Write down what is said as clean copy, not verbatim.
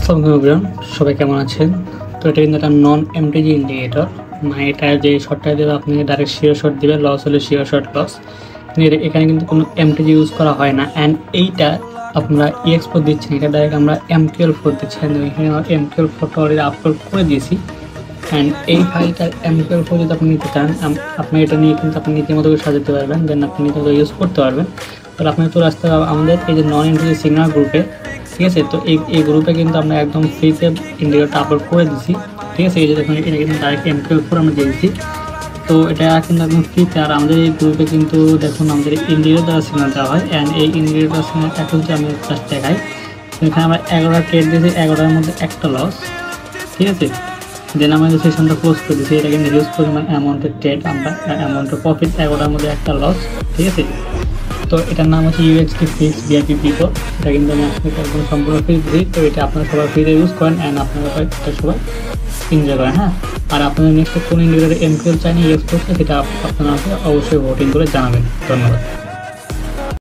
আসসালামু আলাইকুম এভরিওয়ান, সবাই কেমন আছেন? তো এটা কিন্তু একটা নন এমটিজি ইন্ডিকেটর, মানে এটা যে শর্টটা দেবে আপনাকে ডাইরেক্ট শিওর শর্ট দিবে, লস হলে শিওর শর্ট লস। এখানে কিন্তু কোনো এমটিজি ইউজ করা হয় না। অ্যান্ড এইটা আপনারা EX4 দিচ্ছেন, এটা ডাইরেক্ট আমরা MQL4 দিচ্ছি। এখানে MQL4টা অলরেডি আপলোড করে দিয়েছি। অ্যান্ড এই ফাইলটা MQL4 যদি আপনি নিতে চান, আপনি এটা নিয়ে কিন্তু আপনি নিজের মতো করে সাজাতে পারবেন, দেন আপনি নিজের মতো ইউজ করতে পারবেন। তো আপনাকে চলে আসতে হবে আমাদের এই যে নন এমটিজি সিগনাল গ্রুপে, ঠিক আছে? তো এই গ্রুপে কিন্তু আমরা একদম ফ্রিতে ইন্ডিকেটরটা আপলোড করে দিচ্ছি, ঠিক আছে? এই যে দেখুন, এটা কিন্তু ডাইরেক্ট MQL4 আমরা দিয়ে দিচ্ছি। তো এটা কিন্তু একদম ফ্রিতে। আর আমাদের এই গ্রুপে কিন্তু দেখুন আমাদের ইন্ডিকেটর দ্বারা সিগনাল দেওয়া হয়। অ্যান্ড এই ইন্ডিকেটর সিগনাল এখন যদি আমি জাস্ট দেখাই, এখানে আমরা 11টা ট্রেড দিয়েছি, 11টার মধ্যে একটা লস, ঠিক আছে? দেন আমরা যে সেশনটা ক্লোজ করে দিচ্ছি, এটা কিন্তু হিউজ পরিমাণ অ্যামাউন্টের ট্রেড, আমরা অ্যামাউন্টের প্রফিট, 11টার মধ্যে একটা লস, ঠিক আছে? তো এটার নাম হচ্ছে UXT ফিক্স VIP পিপো। এটা কিন্তু আমি আপনাকে একদম সম্পূর্ণ ফ্রি দিই। তো এটা আপনারা সবাই ফ্রিতে ইউজ করেন অ্যান্ড আপনারা এটা সবাই এনজয় করেন। হ্যাঁ, আর আপনাদের নেক্সট কোন ইন্ডিকেটর MQL চাই না EX4 সেটা আপনারা অবশ্যই ভোটিং করে জানাবেন। ধন্যবাদ।